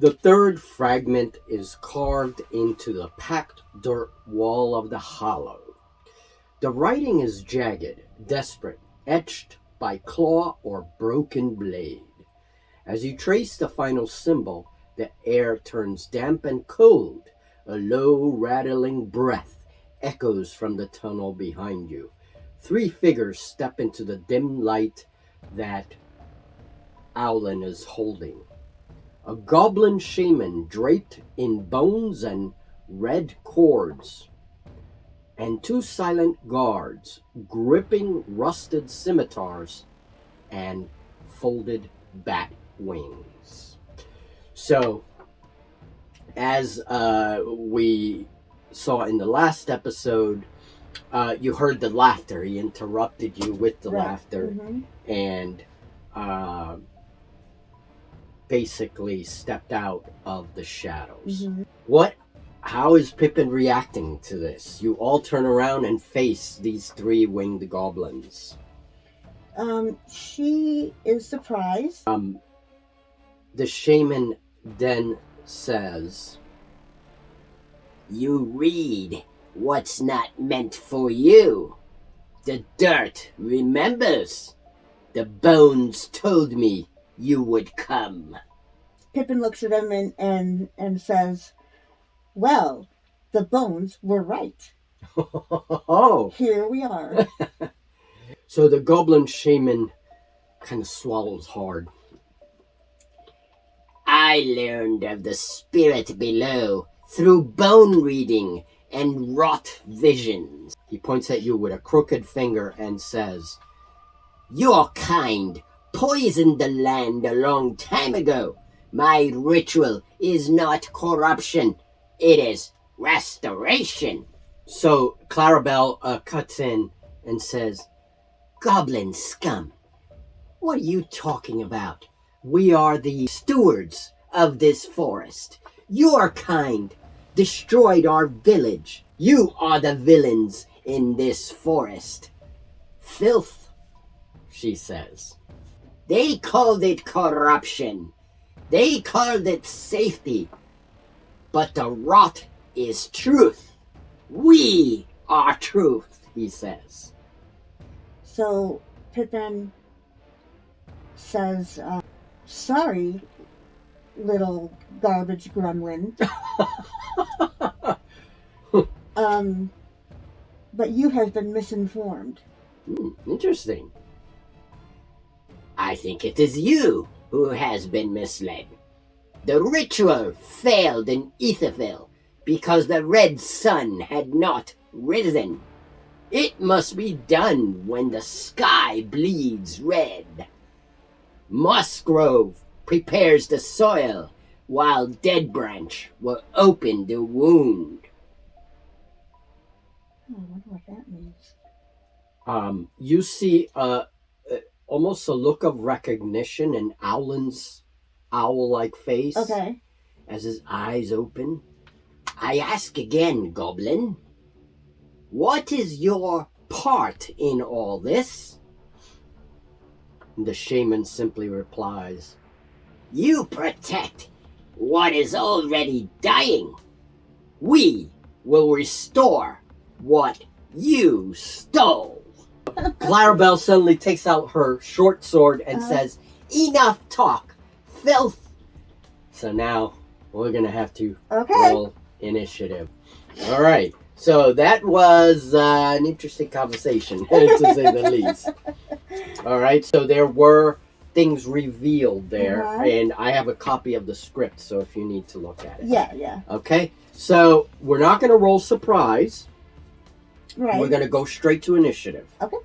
The third fragment is carved into the packed dirt wall of the hollow. The writing is jagged, desperate, etched by claw or broken blade. As you trace the final symbol, the air turns damp and cold. A low, rattling breath echoes from the tunnel behind you. 3 figures step into the dim light that Owlin is holding. A goblin shaman draped in bones and red cords, and 2 silent guards gripping rusted scimitars and folded bat wings. So, as we saw in the last episode, you heard the laughter. He interrupted you with the laughter, and basically stepped out of the shadows. How is Pippin reacting to this? You all turn around and face these 3 winged goblins. She is surprised. The shaman then says, "You read what's not meant for you. The dirt remembers. The bones told me you would come." Pippin looks at him and says, "Well, the bones were right. Oh, here we are." So the goblin shaman kind of swallows hard. "I learned of the spirit below through bone reading and rot visions." He points at you with a crooked finger and says, "Your kind poisoned the land a long time ago. My ritual is not corruption. It is restoration." So Clarabelle cuts in and says, "Goblin scum, what are you talking about? We are the stewards of this forest. Your kind destroyed our village. You are the villains in this forest. Filth," she says. "They called it corruption. They called it safety. But the rot is truth. We are truth," he says. So Pippin says, "Sorry, little garbage gremlin. But you have been misinformed." Interesting. "I think it is you who has been misled. The ritual failed in Etherville because the red sun had not risen. It must be done when the sky bleeds red. Mossgrove prepares the soil, while Dead Branch will open the wound." I wonder what that means. You see almost a look of recognition in Owlin's owl-like face. Okay. As his eyes open. "I ask again, Goblin. What is your part in all this?" The shaman simply replies, "You protect what is already dying. We will restore what you stole." Clarabelle suddenly takes out her short sword and says, "Enough talk, filth." So now we're going to have to roll initiative. All right. So that was an interesting conversation, to say the least. All right. So there were things revealed there, and I have a copy of the script, so if you need to look at it. Yeah. Okay. So we're not going to roll surprise. Right. We're going to go straight to initiative. Okay.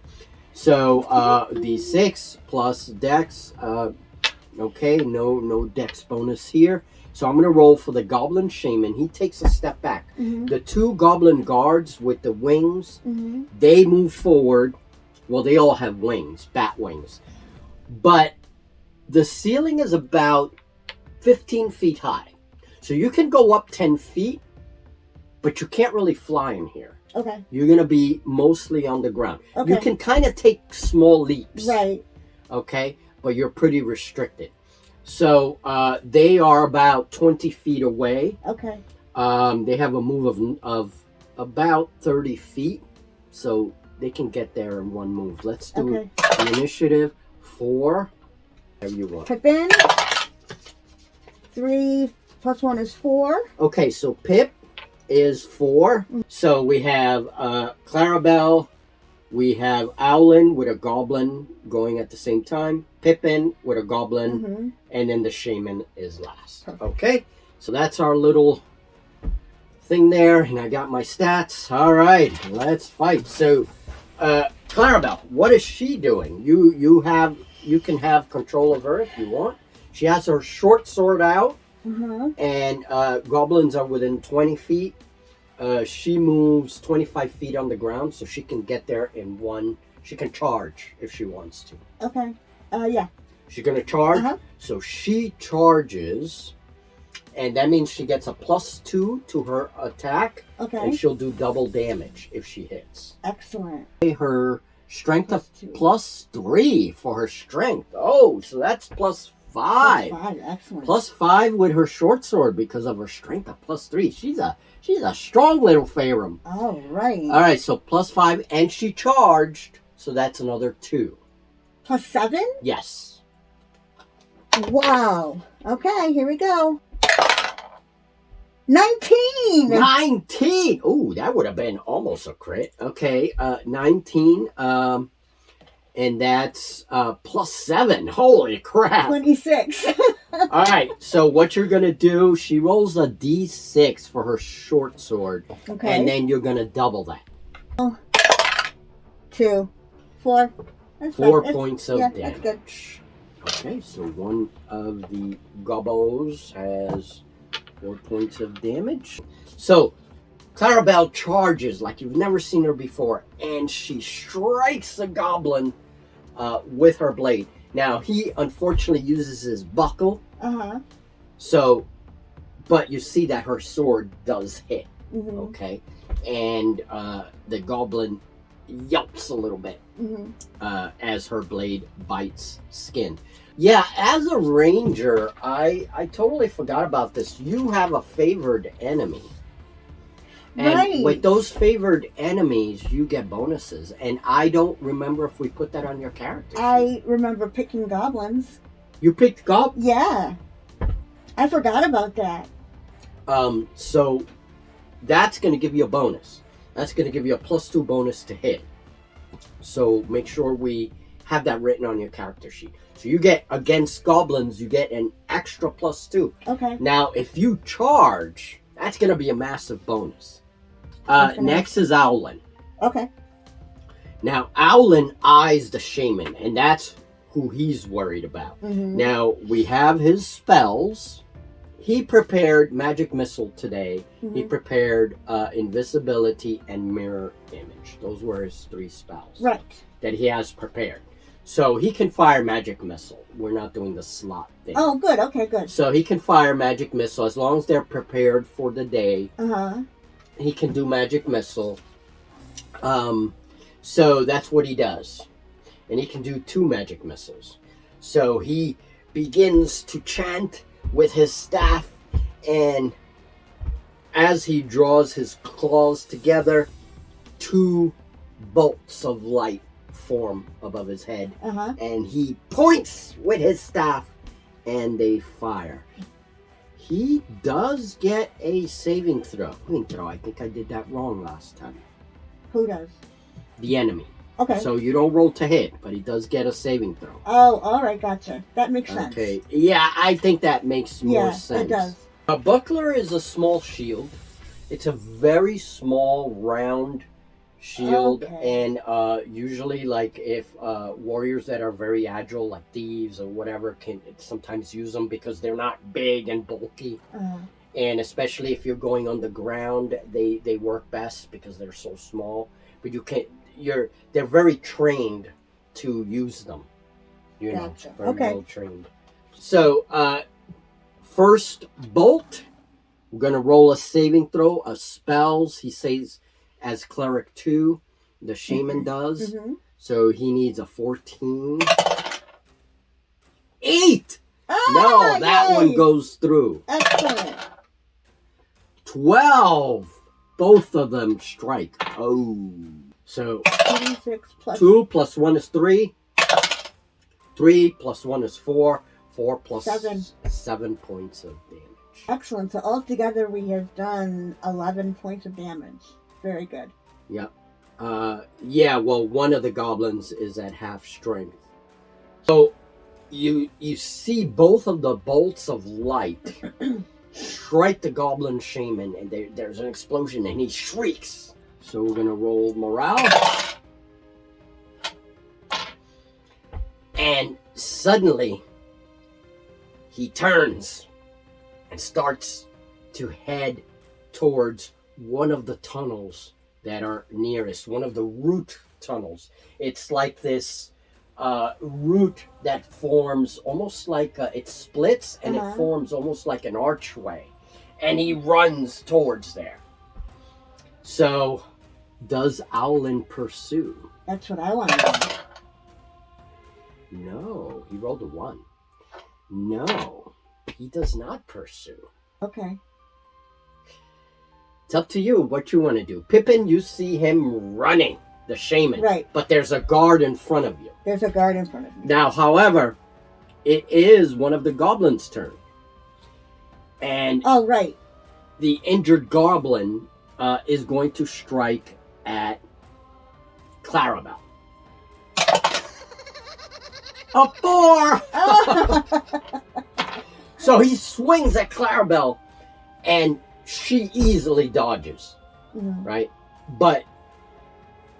So D6 plus Dex. Okay, no Dex bonus here. So I'm going to roll for the Goblin Shaman. He takes a step back. The 2 Goblin Guards with the wings, they move forward. Well, they all have wings, bat wings. But the ceiling is about 15 feet high. So you can go up 10 feet, but you can't really fly in here. Okay. You're going to be mostly on the ground. Okay. You can kind of take small leaps. Right. Okay? But you're pretty restricted. So they are about 20 feet away. Okay. They have a move of about 30 feet, so they can get there in one move. Let's do the initiative 4. Whatever you want. Pippin. 3 plus 1 is 4. Okay, so Pip is 4. So we have Clarabelle, we have Owlin with a goblin going at the same time, Pippin with a goblin, and then the shaman is last. Okay, so that's our little thing there, and I got my stats. All right, let's fight. So, Clarabelle, what is she doing? You can have control of her if you want. She has her short sword out, and goblins are within 20 feet. She moves 25 feet on the ground, so she can get there in one. She can charge if she wants to. Okay. Yeah. She's going to charge. So she charges, and that means she gets a +2 to her attack. Okay. And she'll do double damage if she hits. Excellent. Her strength of +3 for her strength. Oh, so that's +5. +5, excellent. +5 with her short sword because of her strength of +3. She's a strong little phaerim. All right. All right, so +5, and she charged, so that's another 2. +7? Yes. Wow. Okay, here we go. 19. 19. Ooh, that would have been almost a crit. Okay, 19. And that's +7. Holy crap. 26. All right, so what you're going to do, she rolls a d6 for her short sword. Okay. And then you're going to double that. 2. 4. That's 4 fine. points of That's damage. good. Okay, so one of the gobos has 4 points of damage. So, Clarabelle charges like you've never seen her before, and she strikes the goblin with her blade. Now, he unfortunately uses his buckle. So, but you see that her sword does hit. Okay? And the goblin yelps a little bit as her blade bites skin. Yeah, as a ranger, I totally forgot about this. You have a favored enemy. And with those favored enemies, you get bonuses. And I don't remember if we put that on your character sheet. I remember picking goblins. You picked goblins? Yeah. I forgot about that. So that's going to give you a bonus. That's going to give you a +2 bonus to hit. So make sure we have that written on your character sheet. So you get, against goblins, you get an extra +2. Okay. Now, if you charge, that's going to be a massive bonus. Next is Owlin. Okay. Now, Owlin eyes the shaman, and that's who he's worried about. Now, we have his spells. He prepared Magic Missile today. He prepared Invisibility and Mirror Image. Those were his 3 spells. Right. That he has prepared. So he can fire Magic Missile. We're not doing the slot thing. Oh, good. Okay, good. So he can fire Magic Missile as long as they're prepared for the day. He can do Magic Missile. So that's what he does. And he can do 2 Magic Missiles. So he begins to chant with his staff, and as he draws his claws together, 2 bolts of light form above his head. And he points with his staff, and they fire. He does get a saving throw. I think I did that wrong last time. Who does? The enemy. Okay. So you don't roll to hit, but he does get a saving throw. Oh, all right, gotcha. That makes sense. Okay. Yeah, I think that makes more sense. It does. A buckler is a small shield. It's a very small, round shield, and usually, like, if warriors that are very agile, like thieves or whatever, can sometimes use them because they're not big and bulky. And especially if you're going on the ground, they work best because they're so small. But they're very trained to use them. Gotcha. Very well trained. So first bolt, we're gonna roll a saving throw of spells. He says as cleric 2, the shaman does. So he needs a 14. 8! No, that yay! one goes through. Excellent. 12. Both of them strike. Oh. So 26 plus 2 plus 1 is 3. 3 plus 1 is 4. 4 plus 7 points of damage. Excellent. So altogether we have done 11 points of damage. Very good. Yep. Yeah, well, one of the goblins is at half strength. So you see both of the bolts of light strike the goblin shaman, and there's an explosion, and he shrieks. So we're going to roll morale. And suddenly, he turns and starts to head towards one of the tunnels that are nearest, one of the root tunnels. It's like this root that forms almost like it splits, and it forms almost like an archway, and he runs towards there. So does Owlin pursue? That's what I want to know. No, he rolled a 1. No, he does not pursue. Okay. It's up to you what you want to do. Pippin, you see him running, the shaman. Right. But there's a guard in front of you. There's a guard in front of me. Now, however, it is one of the goblins' turn. And oh, right. The injured goblin is going to strike at Clarabelle. A 4! So he swings at Clarabelle, and she easily dodges, right? But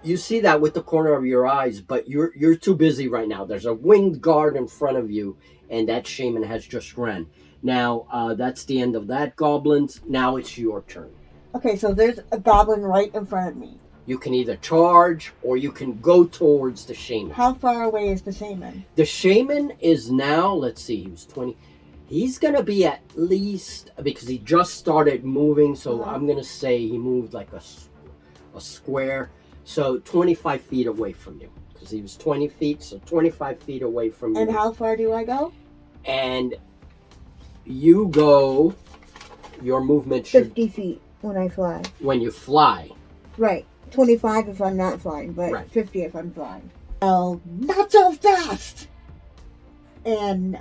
you see that with the corner of your eyes, but you're too busy right now. There's a winged guard in front of you, and that shaman has just run. Now, that's the end of that goblins. Now it's your turn. Okay, so there's a goblin right in front of me. You can either charge, or you can go towards the shaman. How far away is the shaman? The shaman is now, let's see, he was 20. He's going to be at least, because he just started moving, so I'm going to say he moved like a square. So 25 feet away from you, because he was 20 feet, so 25 feet away from you. And how far do I go? And you go, your movement should... 50 feet when I fly. When you fly. Right. 25 if I'm not flying, but right. 50 if I'm flying. Oh, not so fast! And,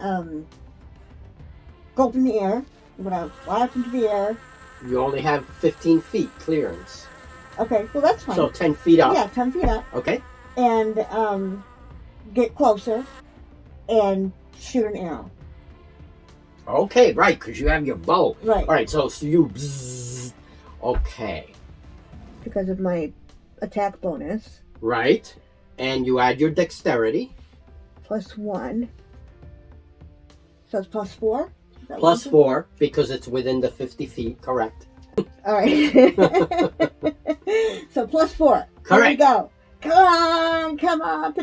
go up in the air. I'm going to fly up into the air. You only have 15 feet clearance. Okay, well that's fine. So 10 feet up. Yeah, 10 feet up. Okay. And get closer and shoot an arrow. Okay, right, because you have your bow. Right. All right, so you... Bzzz, okay. Because of my attack bonus. Right. And you add your dexterity. +1. So it's +4? +4, because it's within the 50 feet, correct. All right. So +4. Correct. Here we go. Come on.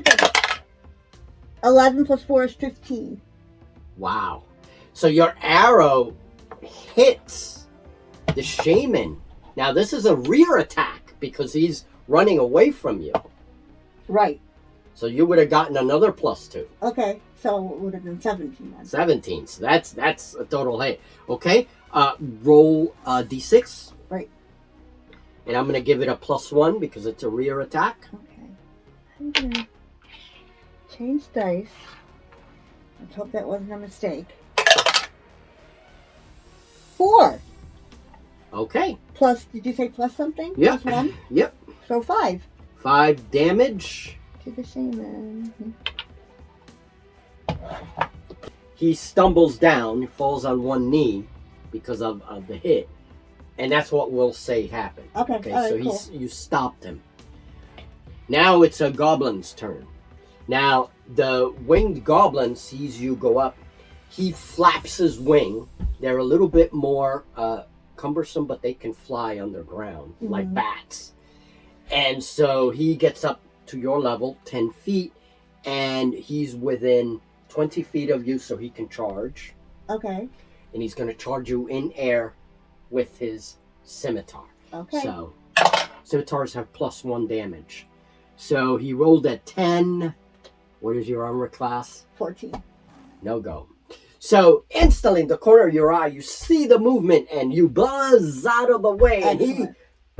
11 + 4 is 15. Wow. So your arrow hits the shaman. Now this is a rear attack because he's running away from you. Right. So you would have gotten another +2. Okay. So it would have been 17 then. 17. So that's a total hit. Okay. Roll d6. Right. And I'm going to give it a +1 because it's a rear attack. Okay. I'm going to change dice. Let's hope that wasn't a mistake. 4. Okay. Plus, did you say plus something? Yep. +1? Yep. So 5. 5 damage. To the shaman. He stumbles down, he falls on one knee because of the hit. And that's what we'll say happened. Okay, So cool. you stopped him. Now it's a goblin's turn. Now, the winged goblin sees you go up. He flaps his wing. They're a little bit more cumbersome, but they can fly underground like bats. And so he gets up to your level, 10 feet, and he's within 20 feet of you, so he can charge. Okay. And he's going to charge you in air with his scimitar. Okay. So, scimitars have +1 damage. So he rolled a 10. What is your armor class? 14. No go. So instantly, in the corner of your eye, you see the movement, and you buzz out of the way, and he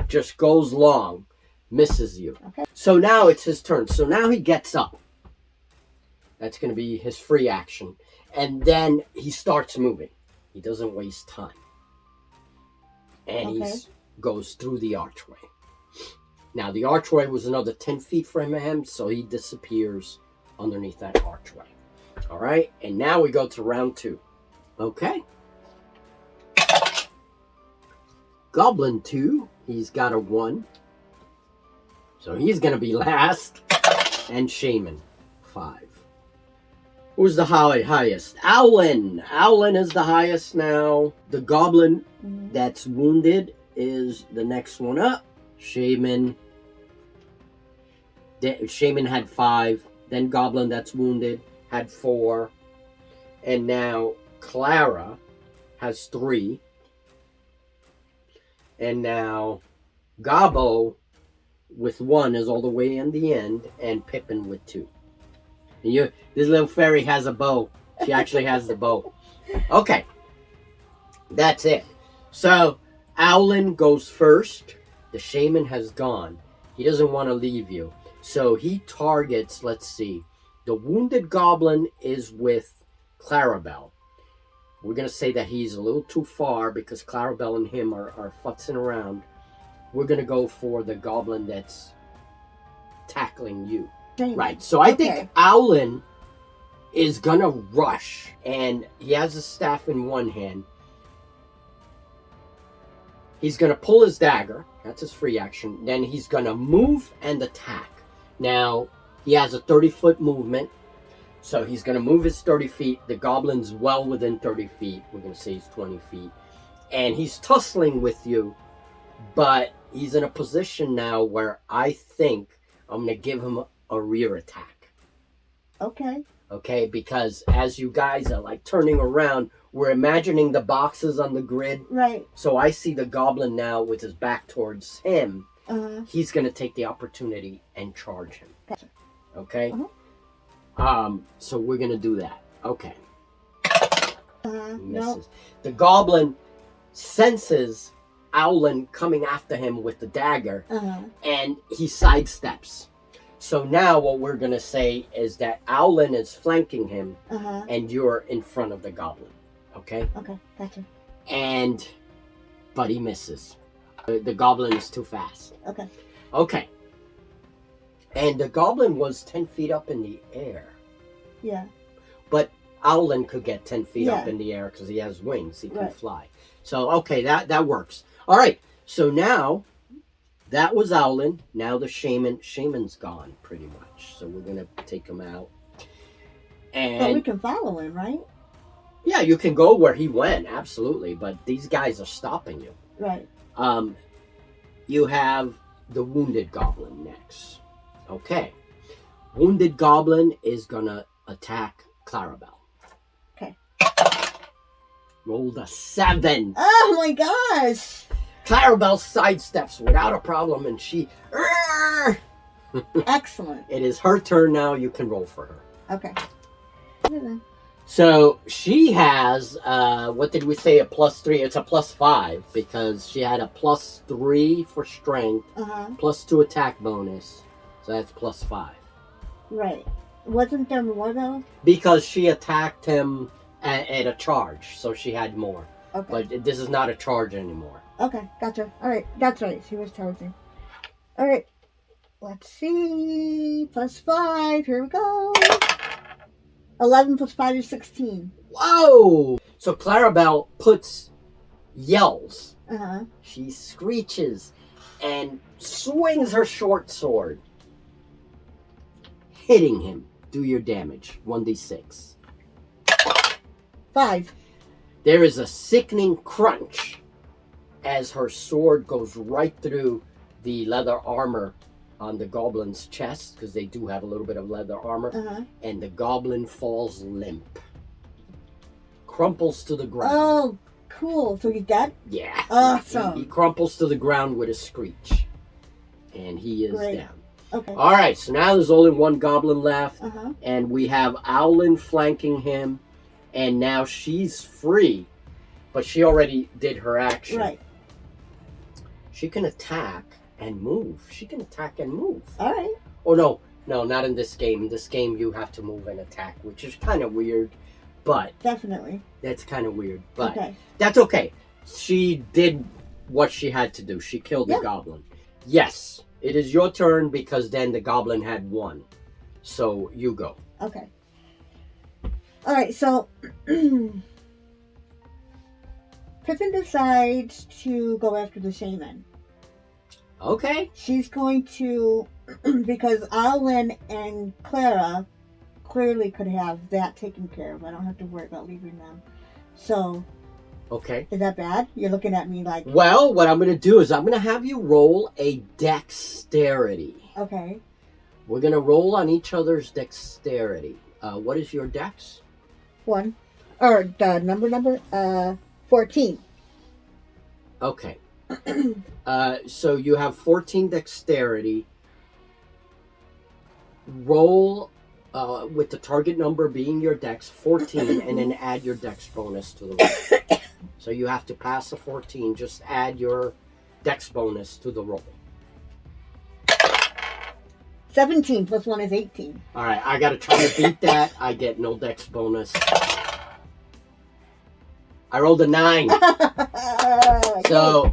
just goes long, misses you. Okay. So now it's his turn. So now he gets up. That's going to be his free action. And then he starts moving. He doesn't waste time. And he goes through the archway. Now, the archway was another 10 feet from him, so he disappears underneath that archway. All right? And now we go to round 2. Okay? Goblin 2, he's got a 1. So he's going to be last. And Shaman, 5. Who's the highest? Owlin. Owlin is the highest now. The goblin that's wounded is the next one up. Shaman. Shaman had 5. Then goblin that's wounded had 4. And now Clara has 3. And now Gabo with 1 is all the way in the end. And Pippin with 2. And this little fairy has a bow. She actually has the bow. Okay. That's it. So, Owlin goes first. The shaman has gone. He doesn't want to leave you. So, he targets, let's see. The wounded goblin is with Clarabelle. We're going to say that he's a little too far because Clarabelle and him are futzing around. We're going to go for the goblin that's tackling you. Right, so I think Owlin is gonna rush, and he has a staff in one hand. He's gonna pull his dagger, that's his free action. Then he's gonna move and attack. Now, he has a 30-foot movement, so he's gonna move his 30 feet. The goblin's well within 30 feet. We're gonna say he's 20 feet. And he's tussling with you, but he's in a position now where I think I'm gonna give him a rear attack. Okay, because as you guys are like turning around, we're imagining the boxes on the grid. Right. So I see the goblin now with his back towards him. He's going to take the opportunity and charge him. Gotcha. Okay? So we're going to do that. Okay. No. The goblin senses Owlin coming after him with the dagger, and he sidesteps. So now what we're going to say is that Owlin is flanking him, and you're in front of the goblin. Okay? Okay, gotcha. But he misses. The goblin is too fast. Okay. And the goblin was 10 feet up in the air. Yeah. But Owlin could get 10 feet up in the air because he has wings. He can fly. So, okay, that works. All right. So now... that was Owlin. Now the shaman's gone, pretty much. So we're going to take him out. But we can follow him, right? Yeah, you can go where he went, absolutely. But these guys are stopping you. Right. You have the wounded goblin next. Okay. Wounded goblin is going to attack Clarabelle. Okay. Rolled a 7. Oh my gosh! Clarabelle sidesteps without a problem, and she... Excellent. It is her turn now. You can roll for her. Okay. So she has, what did we say, a +3? It's a +5 because she had a +3 for strength, +2 attack bonus. So that's +5. Right. Wasn't there more though? Because she attacked him at a charge, so she had more. Okay. But this is not a charge anymore. Okay, gotcha. Alright, that's right. She was charging. Alright. Let's see. +5. Here we go. 11 + 5 is 16. Whoa! So Clarabelle yells. She screeches and swings her short sword, hitting him. Do your damage. 1d6. 5. There is a sickening crunch as her sword goes right through the leather armor on the goblin's chest, because they do have a little bit of leather armor, and the goblin falls limp. Crumples to the ground. Oh, cool. So he's dead? Yeah. Awesome. He crumples to the ground with a screech. And he is down. Okay. Alright, so now there's only one goblin left, and we have Owlin flanking him, and now she's free, but she already did her action. Right. She can attack and move. She can attack and move. All right. Oh, no, not in this game. In this game, you have to move and attack, which is kind of weird, but... Definitely. That's kind of weird, but okay. That's okay. She did what she had to do. She killed the goblin. Yes, it is your turn because then the goblin had won. So you go. Okay. All right, so Pippin decides to go after the shaman. Okay. She's going to, because Owlin and Clara clearly could have that taken care of. I don't have to worry about leaving them. So, okay. Is that bad? You're looking at me like... Well, what I'm going to do is I'm going to have you roll a dexterity. Okay. We're going to roll on each other's dexterity. What is your dex? 1. Or the number? 14. Okay. So you have 14 dexterity. Roll with the target number being your dex, 14, and then add your dex bonus to the roll. So you have to pass a 14. Just add your dex bonus to the roll. 17 plus 1 is 18. All right, I got to try to beat that. I get no dex bonus. I rolled a 9. So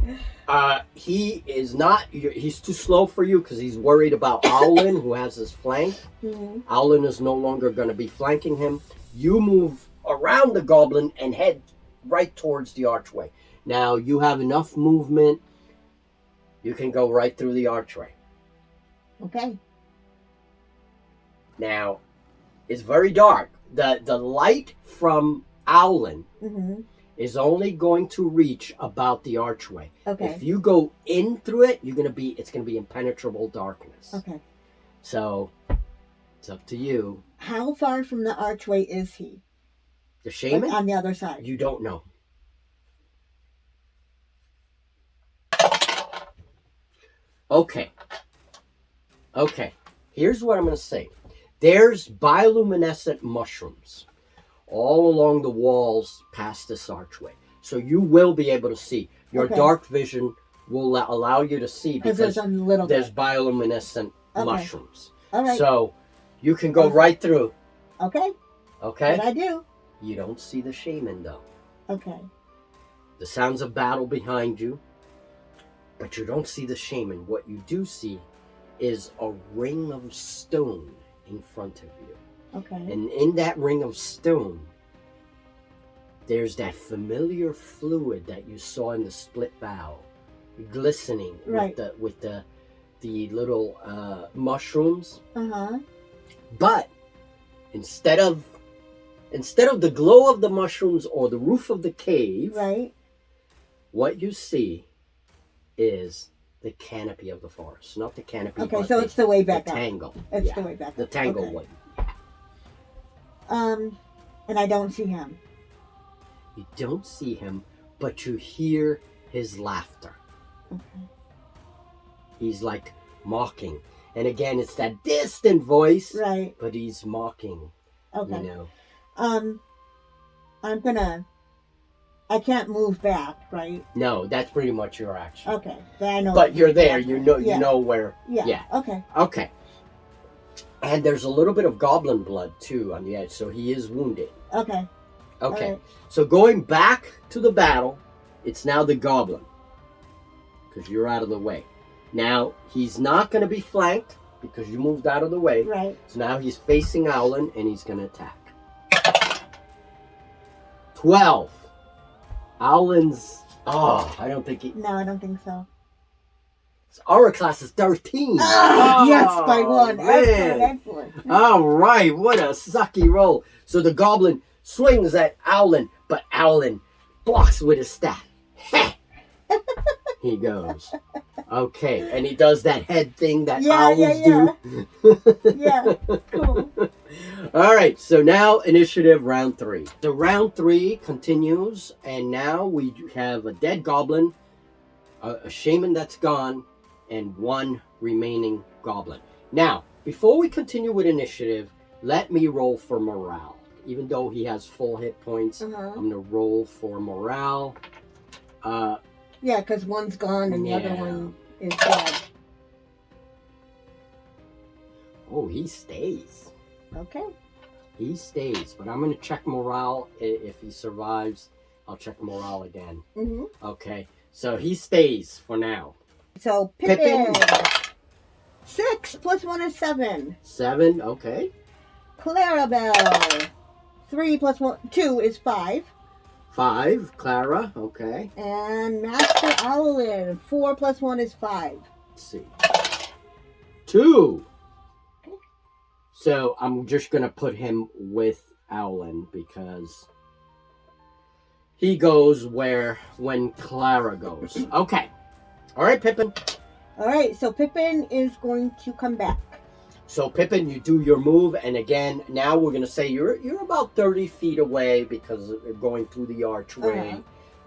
he is not, he's too slow for you because he's worried about Owlin, who has his flank. Mm-hmm. Owlin is no longer going to be flanking him. You move around the goblin and head right towards the archway. Now you have enough movement. You can go right through the archway. Okay. Now, it's very dark. The light from Owlin is only going to reach about the archway. Okay. If you go in through it, it's gonna be impenetrable darkness. Okay. So it's up to you. How far from the archway is he? The shaman? Like on the other side. You don't know. Okay. Here's what I'm gonna say. There's bioluminescent mushrooms all along the walls past this archway. So you will be able to see. Your dark vision will allow you to see because there's bioluminescent mushrooms. All right. So you can go right through. Okay. Okay? What I do? You don't see the shaman though. Okay. The sounds of battle behind you, but you don't see the shaman. What you do see is a ring of stone in front of you. Okay. And in that ring of stone, there's that familiar fluid that you saw in the split bough, glistening with the little mushrooms. But instead of the glow of the mushrooms or the roof of the cave, what you see is the canopy of the forest, not the canopy. Okay, so it's the way back the up. tangle. It's the way back up. The tangle one. And I don't see him. You don't see him, but you hear his laughter. Okay. He's like mocking. And again, it's that distant voice. Right. But he's mocking. Okay. You know. I can't move back, right? No, that's pretty much your action. Okay. I know. But you're there. You know where. Yeah. Okay. Okay. And there's a little bit of goblin blood too on the edge, so he is wounded. Okay. Okay. So going back to the battle, it's now the goblin. Because you're out of the way. Now, he's not going to be flanked because you moved out of the way. Right. So now he's facing Owlin and he's going to attack. 12. Owlin's... Oh, I don't think he... No, I don't think so. Our class is 13. Yes, by 1. Man. Excellent. All right, what a sucky roll. So the goblin swings at Owlin, but Owlin blocks with his staff. He goes. Okay, and he does that head thing that owls do. Yeah, cool. All right, so now initiative round 3. The round 3 continues, and now we have a dead goblin, a shaman that's gone, and 1 remaining goblin. Now, before we continue with initiative, let me roll for morale. even though he has full hit points, I'm going to roll for morale. Yeah, because one's gone and the other one is dead. Oh, he stays. Okay. He stays, but I'm going to check morale. If he survives, I'll check morale again. Mm-hmm. Okay, so he stays for now. So Pippin. 6 plus 1 is 7. 7, okay. Clarabelle. 3 plus 2 is 5. 5, Clara, okay. And Master Owlin. 4 plus 1 is 5. Let's see. 2. So I'm just going to put him with Owlin because he goes when Clara goes. Okay. All right, Pippin. All right, so Pippin is going to come back. So Pippin, you do your move, and again, now we're going to say you're about 30 feet away because going through the archway,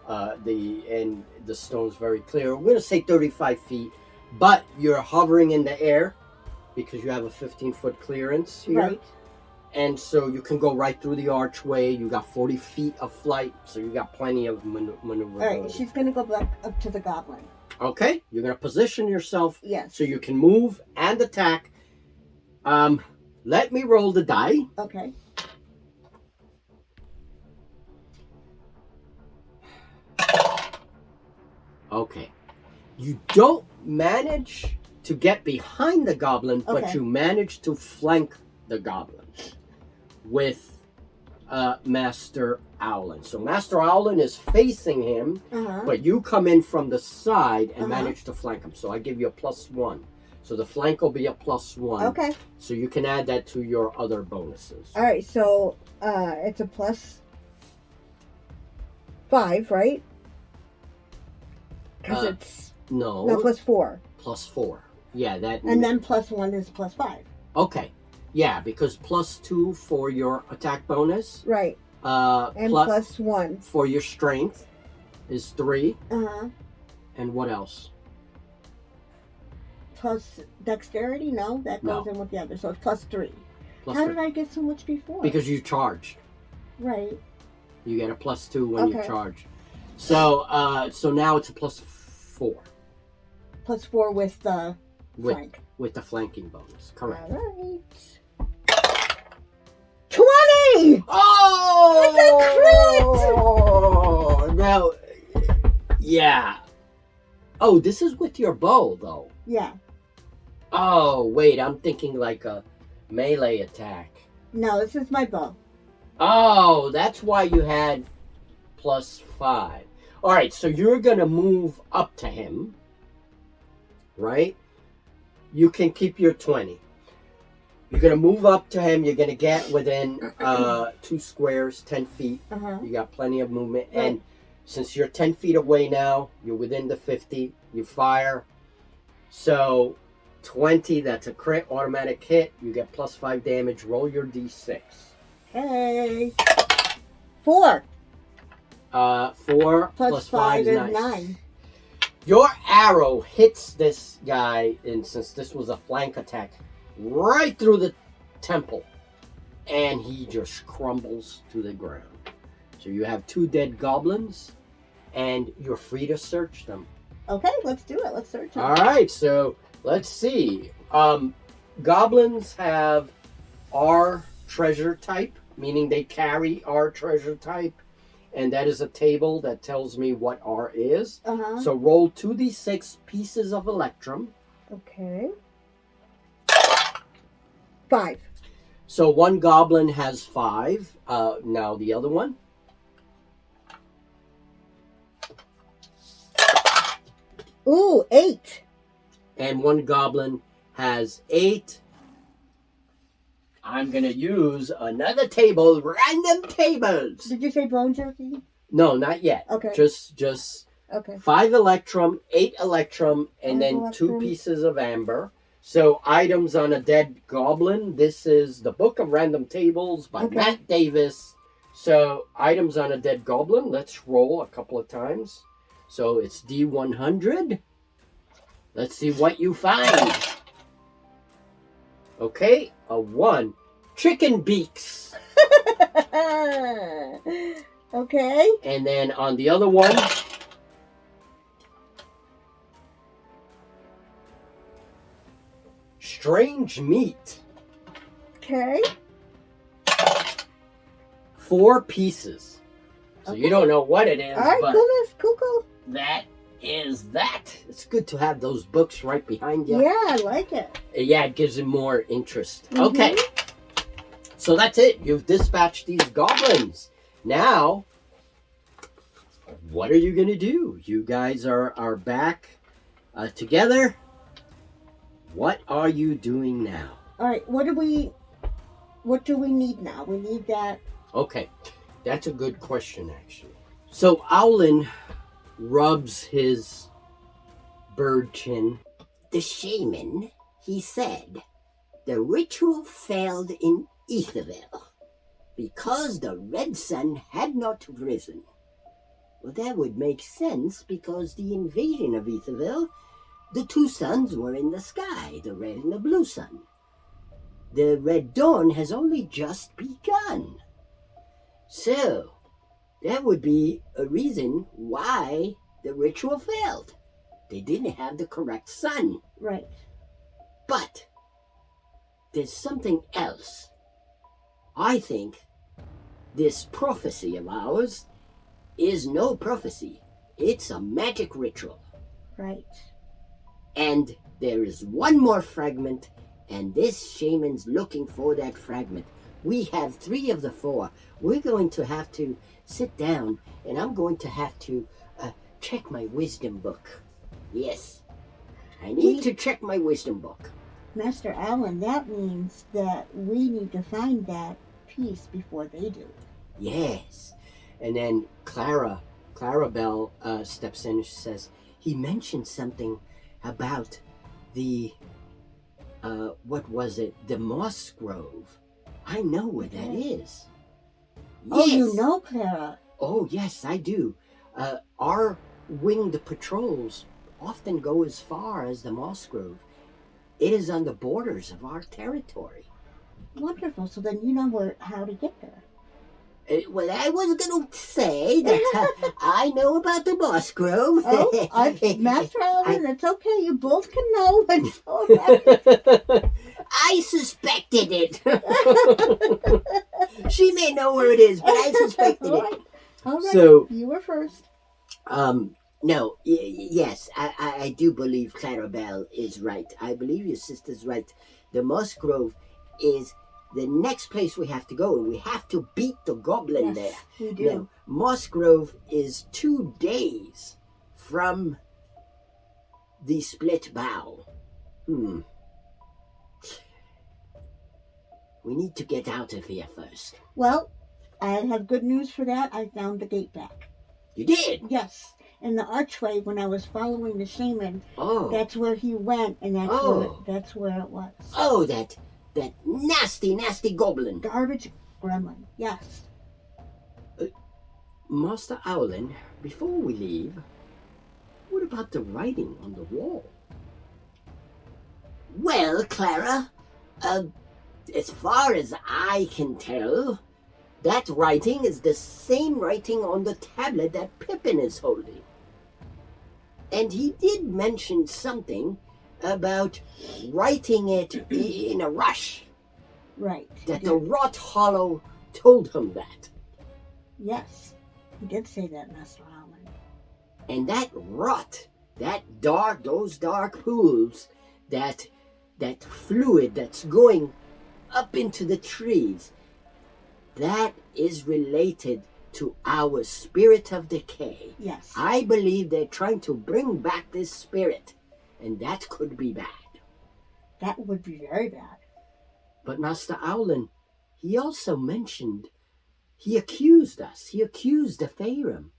and the stone's very clear. We're going to say 35 feet, but you're hovering in the air because you have a 15-foot clearance here. Right. And so you can go right through the archway. You got 40 feet of flight, so you got plenty of maneuverability. All right, she's going to go back up to the goblin. Okay, you're going to position yourself so you can move and attack. Let me roll the die. Okay. Okay. You don't manage to get behind the goblin, but you manage to flank the goblin with Master Owlin. So Master Owlin is facing him, but you come in from the side and manage to flank him. So I give you a +1. So the flank will be a +1. Okay. So you can add that to your other bonuses. All right, so it's a +5, right? Because it's... No, +4. +4. Yeah, that... And then +1 is +5. Okay. Yeah, because +2 for your attack bonus. Right. And +1 for your strength is 3. And what else? Plus dexterity? No, that goes in with the other. So it's +3. How did I get so much before? Because you charged. Right. You get a +2 when you charge. So so now it's a +4. +4 with the flank. With the flanking bonus. Correct. All right. 20! Oh! It's a crit! Now, yeah. Oh, this is with your bow, though. Yeah. Oh, wait, I'm thinking like a melee attack. No, this is my bow. Oh, that's why you had +5. All right, so you're going to move up to him, right? You can keep your 20. You're going to move up to him. You're going to get within 2 squares, 10 feet. You got plenty of movement. Right. And since you're 10 feet away now, you're within the 50. You fire. So 20, that's a crit, automatic hit. You get +5 damage. Roll your d6. Hey. 4. 4 plus 5 is nice. 9. Your arrow hits this guy, and since this was a flank attack, right through the temple, and he just crumbles to the ground. So you have 2 dead goblins, and you're free to search them. Okay, let's do it. Let's search them. All right, so let's see. Goblins have R treasure type, meaning they carry R treasure type, and that is a table that tells me what R is. So roll 2d6 pieces of electrum. Okay. 5. So one goblin has 5. Now the other one. Ooh, 8. And one goblin has 8. I'm going to use another table, random tables. Did you say bone jerky? No, not yet. Okay. Just okay. 5 electrum, 8 electrum, and then electrum. 2 pieces of amber. So items on a dead goblin. This is the Book of Random Tables by Matt Davis. So items on a dead goblin. Let's roll a couple of times. So it's D100. Let's see what you find. Okay, a 1. Chicken beaks. Okay. And then on the other one, strange meat. Okay. 4 pieces. So Okay. you don't know what it is, All right, but cool. that is that. It's good to have those books right behind you. Yeah, I like it. Yeah, it gives it more interest. Mhm. Okay. So that's it. You've dispatched these goblins. Now, what are you going to do? You guys are back together. What are you doing now? All right, what do we need now? We need that. Okay, that's a good question, actually. So Owlin rubs his bird chin. The shaman, he said, the ritual failed in Etherville because the red sun had not risen. Well, that would make sense because the invasion of Etherville, the 2 suns were in the sky, the red and the blue sun. The red dawn has only just begun. So, that would be a reason why the ritual failed. They didn't have the correct sun. Right. But there's something else. I think this prophecy of ours is no prophecy. It's a magic ritual. Right. And there is one more fragment, and this shaman's looking for that fragment. We have 3 of the 4. We're going to have to sit down, and I'm going to have to check my wisdom book. Yes, I need to check my wisdom book. Master Owlin, that means that we need to find that piece before they do. Yes. And then Clarabelle steps in and she says, he mentioned something about the, what was it? The Moss Grove. I know where that is. Oh, Yes. you know, Clara. Oh, yes, I do. Our winged patrols often go as far as the Moss Grove. It is on the borders of our territory. Wonderful. So then you know how to get there. Well, I was going to say that I know about the Moss Grove. Oh, Master Owlin, it's okay. You both can know. It's all right. I suspected it. She may know where it is, but I suspected it. All right. So, you were first. No, yes, I do believe Clarabelle is right. I believe your sister's right. The Moss Grove is the next place we have to go, and we have to beat the goblin there. We do. Now, Moss Grove is 2 days from the split bough. We need to get out of here first. Well, I have good news for that. I found the gate back. You did? Yes. In the archway, when I was following the shaman, Oh. that's where he went, and that's where it was. Oh, that nasty, nasty goblin. Garbage gremlin. Yes. Master Owlin, before we leave, what about the writing on the wall? Well, Clara, as far as I can tell, that writing is the same writing on the tablet that Pippin is holding. And he did mention something about writing it in a rush. Right. That the Rot Hollow told him that. Yes. He did say that, Master Owlin. And that rot, those dark pools, that fluid that's going up into the trees, that is related to our spirit of decay. Yes. I believe they're trying to bring back this spirit, and that could be bad. That would be very bad. But Master Owlin, he also mentioned, he accused us. He accused the phaerim.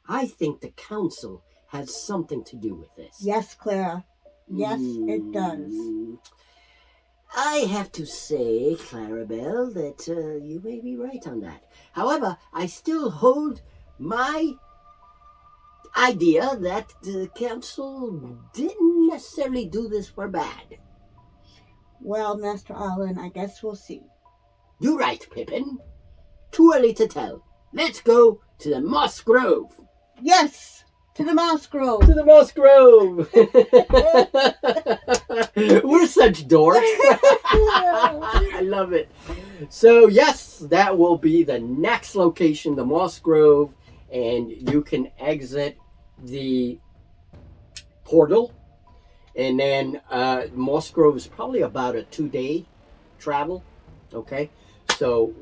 I think the council has something to do with this. Yes, Clara. Yes, it does. I have to say, Clarabelle, that you may be right on that. However, I still hold my idea that the council didn't necessarily do this for bad. Well, Master Owlin, I guess we'll see. You're right, Pippin. too early to tell. Let's go to the Moss Grove. Yes, to the Moss Grove. To the Moss Grove. We're such dorks. I love it. So, yes, that will be the next location, the Moss Grove. And you can exit the portal. And then Moss Grove is probably about a 2-day travel. Okay? So,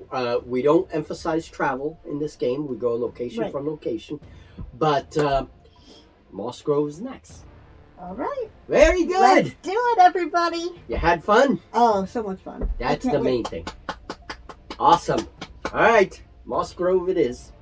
we don't emphasize travel in this game. We go location from location. But Moss Grove is next. All right. Very good. Let's do it, everybody. You had fun? Oh, so much fun. That's the main thing. Awesome. All right. Moss Grove it is.